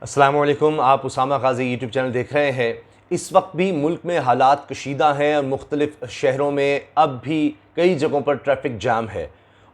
अस्सलाम वालेकुम। आप उसामा गाज़ी यूट्यूब चैनल देख रहे हैं। इस वक्त भी मुल्क में हालात कशीदा हैं और मुख्तलिफ़ शहरों में अब भी कई जगहों पर ट्रैफिक जाम है।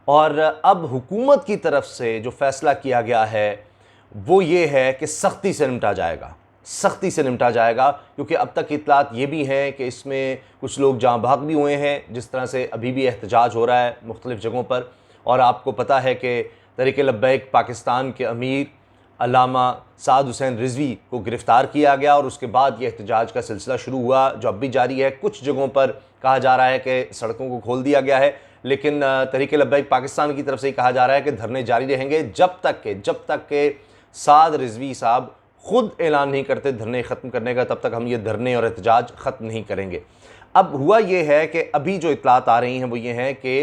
और अब हुकूमत की तरफ से जो फ़ैसला किया गया है वो ये है कि सख्ती से निपटा जाएगा, सख्ती से निपटा जाएगा, क्योंकि अब तक इत्तलात ये भी हैं कि इसमें कुछ लोग जाँ भाग भी हुए हैं, जिस तरह से अभी भी एहतजाज हो रहा है मुख्तलिफ़ जगहों पर। और आपको पता है कि तहरीक लब्बैक पाकिस्तान के अमीर अल्लामा साद हुसैन रिजवी को गिरफ़्तार किया गया और उसके बाद ये एहतजाज का सिलसिला शुरू हुआ, जो अब भी जारी है। कुछ जगहों पर कहा जा रहा है कि सड़कों को खोल दिया गया है, लेकिन तहरीक लब्बैक पाकिस्तान की तरफ से कहा जा रहा है कि धरने जारी रहेंगे जब तक के साद रिजवी साहब खुद ऐलान नहीं करते धरने ख़त्म करने का, तब तक हम ये धरने और एहतजाज ख़त्म नहीं करेंगे। अब हुआ ये है कि अभी जो इत्तलात आ रही हैं वो ये हैं कि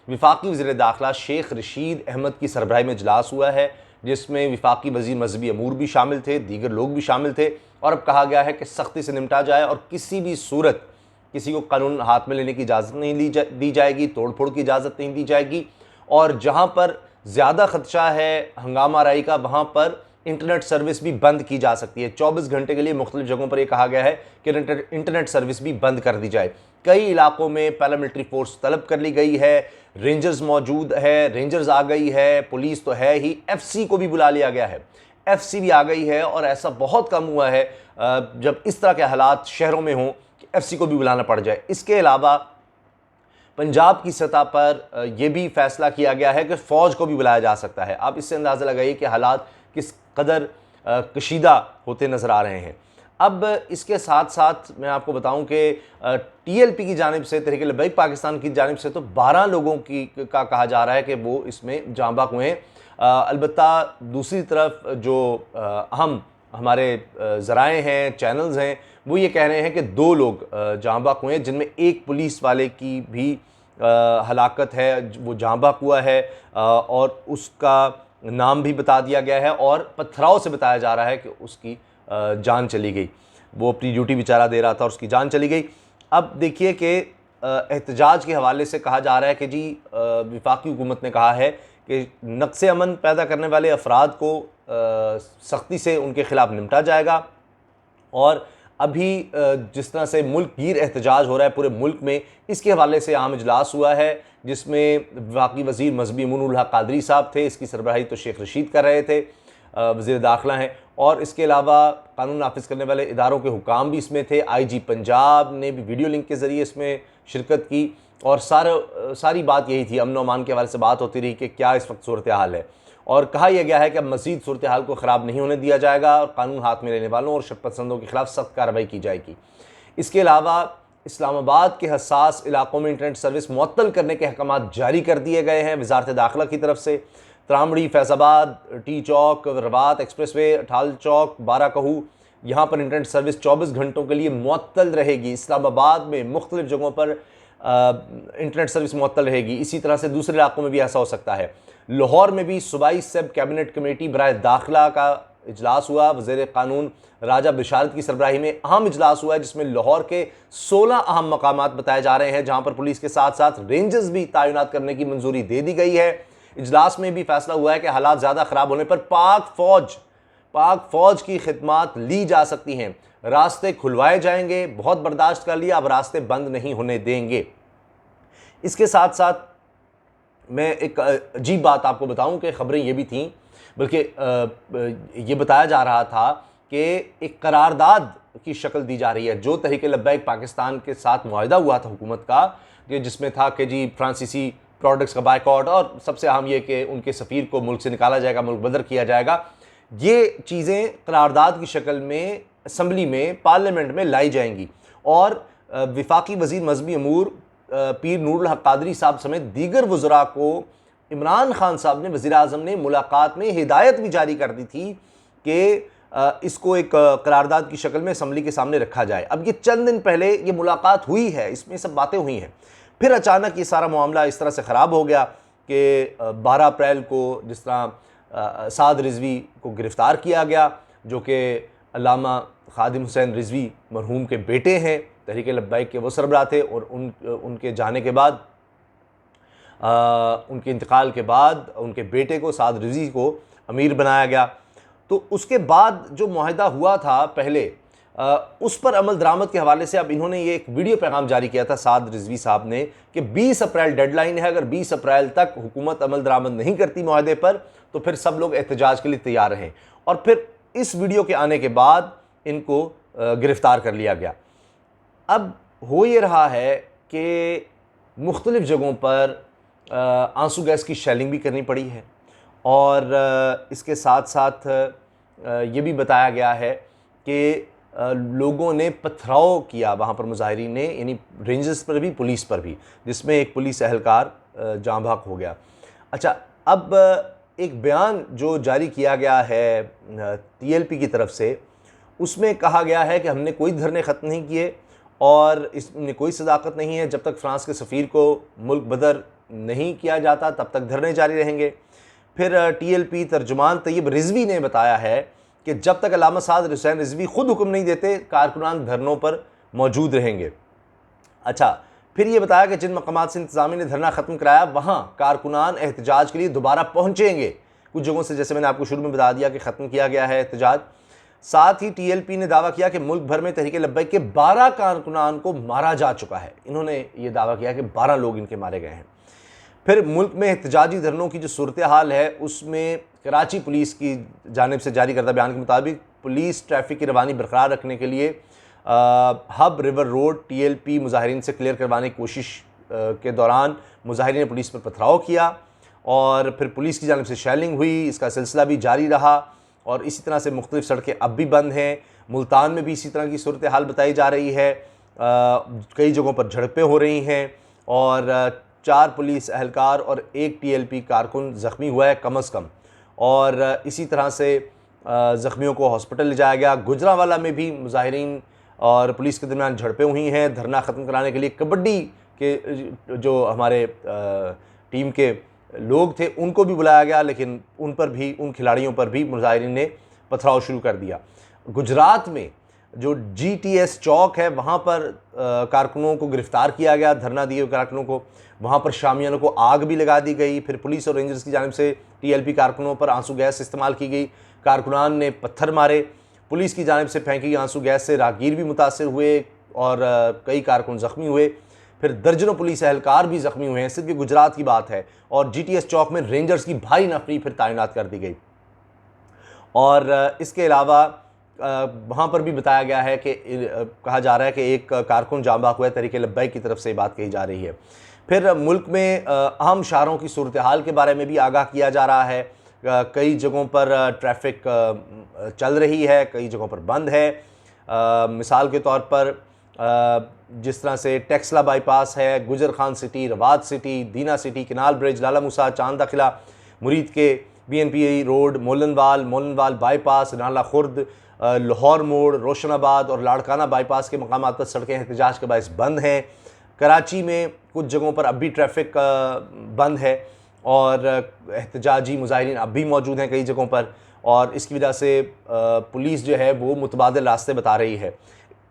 वफाकी वज़ीर दाखिला शेख रशीद अहमद की सरबराही में इजलास हुआ है, जिसमें वफाकी वज़ीर मजहबी अमूर भी शामिल थे, दीगर लोग भी शामिल थे। और अब कहा गया है कि सख्ती से निपटा जाए और किसी भी सूरत किसी को कानून हाथ में लेने की इजाज़त नहीं दी जाएगी, तोड़ फोड़ की इजाज़त नहीं दी जाएगी। और जहाँ पर ज़्यादा ख़दशा है हंगामा आराई का, वहाँ पर इंटरनेट सर्विस भी बंद की जा सकती है। 24 घंटे के लिए मुख्तलिफ जगहों पर यह कहा गया है कि इंटरनेट सर्विस भी बंद कर दी जाए। कई इलाकों में पैरामिलिट्री फोर्स तलब कर ली गई है, रेंजर्स मौजूद है, रेंजर्स आ गई है, पुलिस तो है ही, एफसी को भी बुला लिया गया है, एफसी भी आ गई है। और ऐसा बहुत कम हुआ है जब इस तरह के हालात शहरों में हों कि एफसी को भी बुलाना पड़ जाए। इसके अलावा पंजाब की सतह पर यह भी फैसला किया गया है कि फ़ौज को भी बुलाया जा सकता है। आप इससे अंदाज़ा लगाइए कि हालात किस कदर कशीदा होते नज़र आ रहे हैं। अब इसके साथ साथ मैं आपको बताऊं कि टीएलपी की जानिब से, तहरीक लब्बैक पाकिस्तान की जानिब से तो 12 लोगों की का कहा जा रहा है कि वो इसमें जाँ बाग हुए हैं। अलबत्ता दूसरी तरफ जो अहम हमारे ज़राए हैं, चैनल्स हैं, वो ये कह रहे हैं कि 2 लोग जाँ बाग हुए हैं, जिनमें एक पुलिस वाले की भी हलाकत है, वो जाँ बाग हुआ है और उसका नाम भी बता दिया गया है और पथराव से बताया जा रहा है कि उसकी जान चली गई। वो अपनी ड्यूटी बेचारा दे रहा था और उसकी जान चली गई। अब देखिए कि एहतजाज के हवाले से कहा जा रहा है कि जी वफाकी हुकूमत ने कहा है कि नक्स अमन पैदा करने वाले अफराद को सख्ती से उनके ख़िलाफ़ निपटा जाएगा। और अभी जिस तरह से मुल्क गिर एहतजाज हो रहा है पूरे मुल्क में, इसके हवाले से आम इजलास हुआ है, जिसमें वफाकी वज़ीर मजहबी अमूनुल हक कादरी साहब थे। इसकी सरबराही तो शेख रशीद कर रहे थे, वज़ीर दाखिला हैं। और इसके अलावा कानून नाफिज करने वाले इदारों के हुकाम भी इसमें थे। IG पंजाब ने भी वीडियो लिंक के ज़रिए इसमें शिरकत की। और सारी बात यही थी, अमन व अमान के हवाले से बात होती रही कि क्या इस वक्त सूरत हाल है। और कहा यह गया है कि अब मज़ीद सूरत हाल को ख़राब नहीं होने दिया जाएगा और कानून हाथ में लेने वालों और शरपसंदों के खिलाफ सख्त कार्रवाई की जाएगी। इसके अलावा इस्लामाबाद के हसास इलाकों में इंटरनेट सर्विस मुअत्तल करने के अहकाम जारी कर दिए गए हैं वज़ारत दाखिला की तरफ से। त्रामड़ी, फैज़ाबाद, टी चौक, रवात एक्सप्रेसवे, ठाल चौक, बाराकहू, यहाँ पर इंटरनेट सर्विस 24 घंटों के लिए मुअत्तल रहेगी। इस्लामाबाद में मुख्तलिफ़ जगहों पर इंटरनेट सर्विस मुअत्तल रहेगी। इसी तरह से दूसरे इलाकों में भी ऐसा हो सकता है। लाहौर में भी सूबाई सब कैबिनेट कमेटी बराए दाखिला का इजलास हुआ। वज़ीर क़ानून राजा बिशारत की सरबराही में अहम इजलास हुआ है, जिसमें लाहौर के 16 अहम मकामात बताए जा रहे हैं, जहाँ पर पुलिस के साथ साथ रेंजर्स भी तैनात करने की मंजूरी दे दी गई है। इजलास में भी फैसला हुआ है कि हालात ज़्यादा ख़राब होने पर पाक फ़ौज की खिदमात ली जा सकती हैं, रास्ते खुलवाए जाएंगे। बहुत बर्दाश्त कर लिया, अब रास्ते बंद नहीं होने देंगे। इसके साथ साथ मैं एक अजीब बात आपको बताऊं कि ख़बरें ये भी थीं, बल्कि ये बताया जा रहा था कि एक करारदाद की शक्ल दी जा रही है जो तहरीक लब्बैक पाकिस्तान के साथ मुआहिदा हुआ था हुकूमत का, कि जिसमें था कि जी फ्रांसीसी प्रोडक्ट्स का बायकॉट और सबसे अहम ये कि उनके सफ़ीर को मुल्क से निकाला जाएगा, मुल्क बदर किया जाएगा। ये चीज़ें करारदाद की शक्ल में असम्बली में, पार्लियामेंट में लाई जाएंगी। और वफाकी वज़ीर मजहबी अमूर पीर नूरुल हक कादरी साहब समेत दीगर वज़रा को इमरान खान साहब ने, वज़ीर आज़म ने मुलाकात में हिदायत भी जारी कर दी थी कि इसको एक करारदाद की शक्ल में असम्बली के सामने रखा जाए। अब ये चंद दिन पहले ये मुलाकात हुई है, इसमें सब बातें हुई हैं, फिर अचानक ये सारा मामला इस तरह से ख़राब हो गया कि 12 अप्रैल को जिस तरह साद रिजवी को गिरफ़्तार किया गया, जो कि अल्लामा खादिम हुसैन रिजवी मरहूम के बेटे हैं, तहरीक लब्बैक के वो सरबराह थे। और उनके जाने के बाद, उनके इंतकाल के बाद उनके बेटे को, साद रिजवी को अमीर बनाया गया। तो उसके बाद जो मुआहदा हुआ था पहले, उस पर अमल दरामद के हवाले से अब इन्होंने ये एक वीडियो पैगाम जारी किया था साद रिजवी साहब ने कि 20 अप्रैल डेडलाइन है, अगर 20 अप्रैल तक हुकूमत अमल दरामद नहीं करती मुआहदे पर तो फिर सब लोग एहतजाज के लिए तैयार रहें। और फिर इस वीडियो के आने के बाद इनको गिरफ्तार कर लिया गया। अब हो ये रहा है कि मुख्तलिफ़ जगहों पर आंसू गैस की शेलिंग भी करनी पड़ी है, और इसके साथ साथ ये भी बताया गया है कि लोगों ने पथराव किया वहाँ पर, मुजाहिरीन ने, यानी रेंजर्स पर भी पुलिस पर भी, जिसमें एक पुलिस एहलकार जाँ बहक हो गया। अच्छा, अब एक बयान जो जारी किया गया है TLP की तरफ से, उसमें कहा गया है कि हमने कोई धरने ख़त्म नहीं किए और इसमें कोई सदाकत नहीं है, जब तक फ्रांस के सफ़ीर को मुल्क बदर नहीं किया जाता तब तक धरने जारी रहेंगे। फिर TLP तर्जुमान तैयब रिजवी ने बताया है कि जब तक अल्लामा साद हुसैन रिजवी ख़ुद हुक्म नहीं देते कारकुनान धरनों पर मौजूद रहेंगे। अच्छा, फिर ये बताया कि जिन मकामात से इंतज़ामिया ने धरना ख़त्म कराया वहाँ कारकुनान एहतजाज के लिए दोबारा पहुँचेंगे। कुछ जगहों से, जैसे मैंने आपको शुरू में बता दिया, कि ख़त्म किया गया है एहतजाज। साथ ही TLP ने दावा किया कि मुल्क भर में तहरीक लब्बैक के 12 कारकुनान को मारा जा चुका है। इन्होंने ये दावा किया कि 12 लोग इनके मारे गए हैं। फिर मुल्क में एहतजाजी धरनों की जो सूरत हाल है, उसमें कराची पुलिस की जानिब से जारी करदा बयान के मुताबिक पुलिस ट्रैफिक की रवानी बरकरार रखने के लिए हब रिवर रोड TLP मुजाहिरीन से क्लियर करवाने की कोशिश के दौरान मुजाहिरीन ने पुलिस पर पथराव किया, और फिर पुलिस की जानिब से शेलिंग हुई। इसका सिलसिला भी जारी रहा, और इसी तरह से मुख्तलिफ़ सड़कें अब भी बंद हैं। मुल्तान में भी इसी तरह की सूरत हाल बताई जा रही है। कई जगहों पर झड़पें हो रही हैं, और 4 पुलिस एहलकार और 1 TLP कारकुन ज़ख्मी हुआ है कम अज़ कम, और इसी तरह से ज़ख्मियों को हॉस्पिटल ले जाया गया। गुजरांवाला में भी मुजाहिरीन और पुलिस के दरमियान झड़पें हुई हैं। धरना ख़त्म कराने के लिए कबड्डी के जो हमारे टीम के लोग थे उनको भी बुलाया गया, लेकिन उन पर भी, उन खिलाड़ियों पर भी मुजाहिरीन ने पथराव शुरू कर दिया। गुजरात में जो GTS चौक है वहाँ पर कारकुनों को गिरफ़्तार किया गया, धरना दिए हुए कारकुनों को। वहाँ पर शामियानों को आग भी लगा दी गई। फिर पुलिस और रेंजर्स की जानिब से TLP कारकुनों पर आंसू गैस इस्तेमाल की गई। कारकुनान ने पत्थर मारे। पुलिस की जानिब से फेंकी गई आंसू गैस से राहगीर भी मुतासर हुए और कई कारकुन ज़ख्मी हुए। फिर दर्जनों पुलिस एहलकार भी ज़ख्मी हुए हैं। सिर्फ गुजरात की बात है। और GTS चौक में रेंजर्स की भारी नफरी फिर तैनात कर दी गई। और इसके अलावा वहाँ पर भी बताया गया है कि कहा जा रहा है कि एक कारकुन जाँ बहक हुआ है। तहरीक लब्बैक की तरफ से बात कही जा रही है। फिर मुल्क में अहम शहरों की सूरत हाल के बारे में भी आगाह किया जा रहा है। कई जगहों पर ट्रैफिक चल रही है, कई जगहों पर बंद है। मिसाल के तौर पर जिस तरह से टेक्सला बाईपास है, गुजर खान सिटी, रवाद सिटी, दीना सिटी, किनाल ब्रिज, लाला मूसा, चांद दाखिला, मुरीद के BNPA रोड, मोलनवाल बाईपास, नाला खुर्द, लाहौर मोड़, रोशनाबाद और लाड़काना बाईपास के मकामात पर सड़कें एहतजाज के बायस बंद हैं। कराची में कुछ जगहों पर अब भी ट्रैफिक बंद है और एहतजाजी मुजाहिरीन अब भी मौजूद हैं कई जगहों पर, और इसकी वजह से पुलिस जो है वो मुतबादिल रास्ते बता रही है।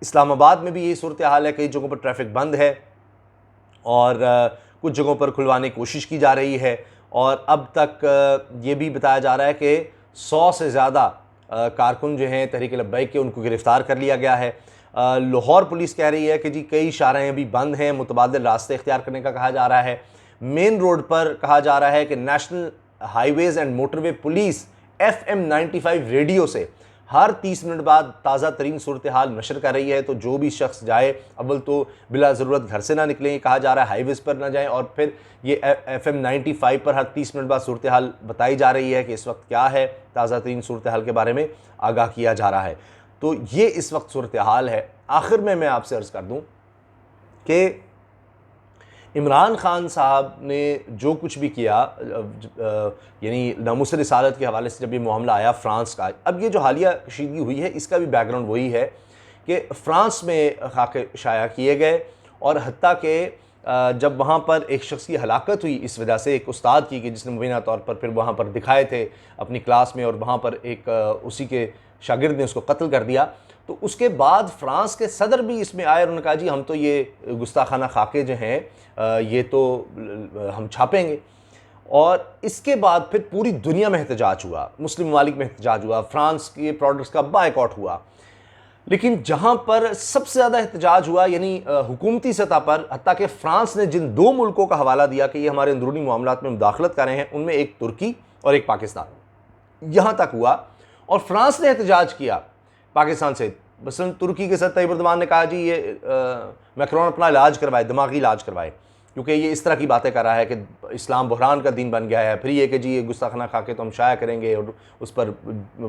इस्लामाबाद में भी यही सूरत हाल है, कई जगहों पर ट्रैफिक बंद है और कुछ जगहों पर खुलवाने की कोशिश की जा रही है। और अब तक ये भी बताया जा रहा है कि 100 से ज़्यादा कारकुन जो हैं तहरीक लब्बैक के, उनको गिरफ़्तार कर लिया गया है। लाहौर पुलिस कह रही है कि जी कई शाहराहें अभी बंद हैं, मुतबादिल रास्ते इख्तियार करने का कहा जा रहा है। मेन रोड पर कहा जा रहा है कि national highways and motorway police FM 95 radio से हर 30 मिनट बाद ताज़ा तरीन सूरत हाल नशर कर रही है। तो जो भी शख्स जाए, अव्वल तो बिला ज़रूरत घर से ना निकलें, कहा जा रहा है हाईवेज़ पर ना जाएं, और फिर ये FM 95 पर हर 30 मिनट बाद सूरत हाल बताई जा रही है कि इस वक्त क्या है, ताज़ा तरीन सूरत हाल के बारे में आगाह किया जा रहा है। तो ये इस वक्त सूरत हाल है। आखिर में मैं आपसे अर्ज़ कर दूँ कि इमरान खान साहब ने जो कुछ भी किया, यानी नामूस रिसालत के हवाले से जब ये मामला आया फ़्रांस का, अब ये जो हालिया कशीदगी हुई है इसका भी बैकग्राउंड वही है कि फ़्रांस में खाके शाया किए गए, और हत्ता के जब वहाँ पर एक शख्स की हलाकत हुई इस वजह से, एक उस्ताद की, कि जिसने मुबीना तौर पर फिर वहाँ पर दिखाए थे अपनी क्लास में, और वहाँ पर एक उसी के शागिर्द ने उसको कत्ल कर दिया। तो उसके बाद फ़्रांस के सदर भी इसमें आए और उन्होंने कहा जी हम तो ये गुस्ताखाना खाके जो हैं ये तो हम छापेंगे। और इसके बाद फिर पूरी दुनिया में एहतजाज हुआ, मुस्लिम ममालिक में एहतजाज हुआ, फ्रांस के प्रोडक्ट्स का बायकॉट हुआ। लेकिन जहां पर सबसे ज़्यादा एहतजाज हुआ यानी हुकूमती सतह पर, हत्ता कि फ्रांस ने जिन दो मुल्कों का हवाला दिया कि ये हमारे अंदरूनी मामलात में मुदाखलत कर रहे हैं, उनमें एक तुर्की और एक पाकिस्तान, यहाँ तक हुआ। और फ्रांस ने एहतजाज किया पाकिस्तान से। मसलन तुर्की के सदर तैयब एर्दोगान ने कहा जी ये मैक्रोन अपना इलाज करवाए, दिमागी इलाज करवाए, क्योंकि ये इस तरह की बातें कर रहा है कि इस्लाम बुहरान का दिन बन गया है। फिर ये कि जी ये गुस्ताखाना खा के तो हम शाया करेंगे और उस पर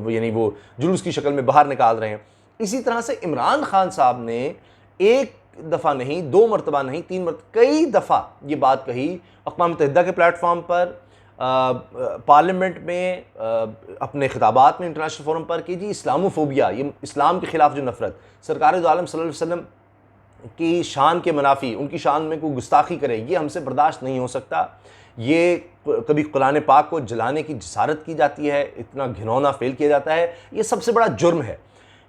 यानी वो जुलूस की शक्ल में बाहर निकाल रहे हैं। इसी तरह से इमरान खान साहब ने एक दफ़ा नहीं, दो मरतबा नहीं, तीन मरतबा, कई दफ़ा ये बात कही अक़वाम मुत्तहिदा के प्लेटफॉर्म पर, पार्लियामेंट में, अपने खिताबात में, इंटरनेशनल फोरम पर कि जी इस्लामोफोबिया, ये इस्लाम के ख़िलाफ़ जो नफ़रत, सरकार दो आलम सल्लल्लाहु अलैहि वसल्लम की शान के मुनाफी, उनकी शान में कोई गुस्ताखी करे, ये हमसे बर्दाश्त नहीं हो सकता। ये कभी कुरान पाक को जलाने की जसारत की जाती है, इतना घिनौना फेल किया जाता है, ये सबसे बड़ा जुर्म है।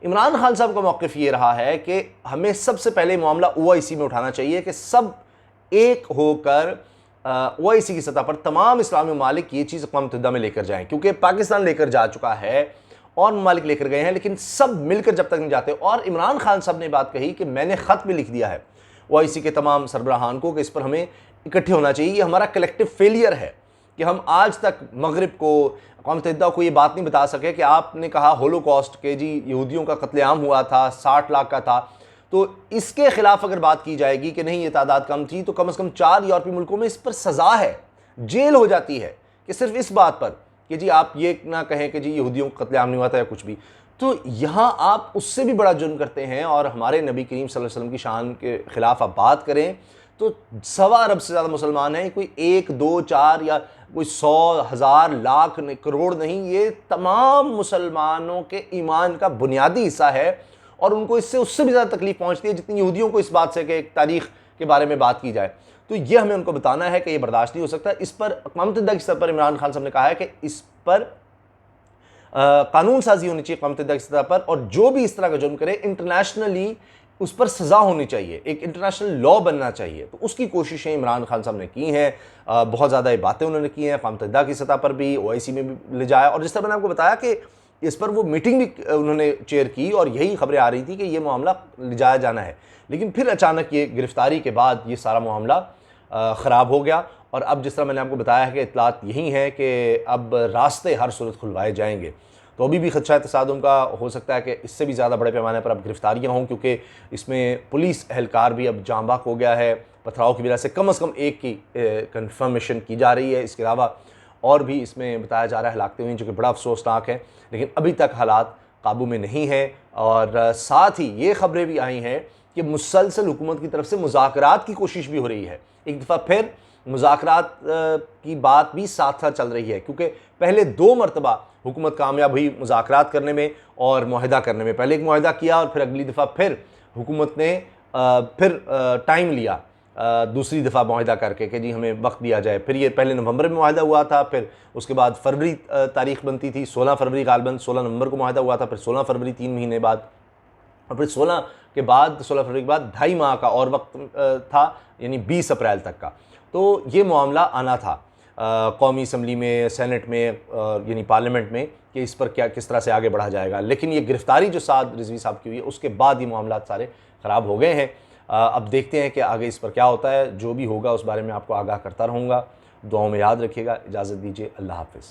इमरान खान साहब का मौक़िफ़ ये रहा है कि हमें सबसे पहले मामला OIC में उठाना चाहिए कि सब एक होकर OIC की सतह पर तमाम इस्लामी ममालिक ये चीज़ अक़वाम मुत्तहिदा में लेकर जाएँ, क्योंकि पाकिस्तान लेकर जा चुका है और ममालिक लेकर गए हैं, लेकिन सब मिलकर जब तक नहीं जाते। और इमरान खान साहब ने बात कही कि मैंने ख़त भी लिख दिया है OIC के तमाम सरबराहान को कि इस पर हमें इकट्ठे होना चाहिए। ये हमारा कलेक्टिव फेलियर है कि हम आज तक मगरिब को, अक़वाम मुत्तहिदा को ये बात नहीं बता सके कि आपने कहा होलोकॉस्ट के जी यहूदियों का कत्लेआम हुआ था, 60 लाख का था, तो इसके ख़िलाफ़ अगर बात की जाएगी कि नहीं ये तादाद कम थी, तो कम से कम 4 यूरोपीय मुल्कों में इस पर सज़ा है, जेल हो जाती है कि सिर्फ इस बात पर कि जी आप ये ना कहें कि जी यहूदियों का कत्लेआम नहीं हुआ था या कुछ भी। तो यहाँ आप उससे भी बड़ा जुर्म करते हैं और हमारे नबी करीम सल्लल्लाहु अलैहि वसल्लम की शान के ख़िलाफ़ आप बात करें तो 1.25 अरब से ज़्यादा मुसलमान हैं, कोई 1, 2, 4 या कोई 100, 1000, लाख, करोड़ नहीं, ये तमाम मुसलमानों के ईमान का बुनियादी हिस्सा है। और उनको इससे उससे भी ज़्यादा तकलीफ पहुँचती है जितनी यहूदियों को इस बात से कि एक तारीख़ के बारे में बात की जाए। तो ये हमें उनको बताना है कि ये बर्दाश्त नहीं हो सकता। इस पर अक़वाम मुत्तहिदा की सतह पर इमरान खान साहब ने कहा है कि इस पर कानून साजी होनी चाहिए अक़वाम मुत्तहिदा की सतह पर, और जो भी इस तरह का जुर्म करे इंटरनेशनली उस पर सज़ा होनी चाहिए, एक इंटरनेशनल लॉ बनना चाहिए। तो उसकी कोशिशें इमरान खान साहब ने की हैं, बहुत ज़्यादा बातें उन्होंने की हैं, अक़वाम मुत्तहिदा की सतह पर भी, OIC में भी ले जाया। और जिस तरह मैंने आपको बताया कि इस पर वो मीटिंग भी उन्होंने चेयर की और यही खबरें आ रही थी कि ये मामला ले जाया जाना है। लेकिन फिर अचानक ये गिरफ़्तारी के बाद ये सारा मामला ख़राब हो गया। और अब जिस तरह मैंने आपको बताया है कि इत्तलात यही है कि अब रास्ते हर सूरत खुलवाए जाएंगे। तो अभी भी खदशा तसादुम का हो सकता है कि इससे भी ज़्यादा बड़े पैमाने पर अब गिरफ़्तारियाँ हों, क्योंकि इसमें पुलिस एहलकार भी अब जाँ बाक हो गया है पथराव की वजह से। कम से कम एक की कन्फर्मेशन की जा रही है, इसके अलावा और भी इसमें बताया जा रहा है हलाकतें हुई, जो कि बड़ा अफसोसनाक है। लेकिन अभी तक हालात काबू में नहीं हैं। और साथ ही ये खबरें भी आई हैं कि मुसलसल हुकूमत की तरफ से मुज़ाकरात की कोशिश भी हो रही है। एक दफ़ा फिर मुज़ाकरात की बात भी साथ साथ चल रही है, क्योंकि पहले 2 मरतबा हुकूमत कामयाब हुई मुज़ाकरात करने में और मुआहिदा करने में। पहले एक मुआहिदा किया और फिर अगली दफ़ा फिर हुकूमत ने फिर टाइम लिया दूसरी दफ़ा मुआहिदा करके कि जी हमें वक्त दिया जाए। फिर ये पहले नवंबर में मुआहिदा हुआ था, फिर उसके बाद फरवरी तारीख बनती थी, 16 फरवरी गालबन 16 नवंबर को मुआहिदा हुआ था, फिर 16 फरवरी 3 महीने बाद, और फिर 16 फरवरी के बाद 2.5 माह का और वक्त था, यानी 20 अप्रैल तक का। तो ये मामला आना था कौमी असम्बली में, सेनेट में, यानी पार्लियामेंट में, कि इस पर क्या किस तरह से आगे बढ़ा जाएगा। लेकिन ये गिरफ़्तारी जो साद रिजवी साहब की हुई है उसके बाद ये मामला सारे ख़राब हो गए हैं। अब देखते हैं कि आगे इस पर क्या होता है। जो भी होगा उस बारे में आपको आगाह करता रहूँगा। दुआओं में याद रखिएगा। इजाज़त दीजिए। अल्लाह हाफ़िज़।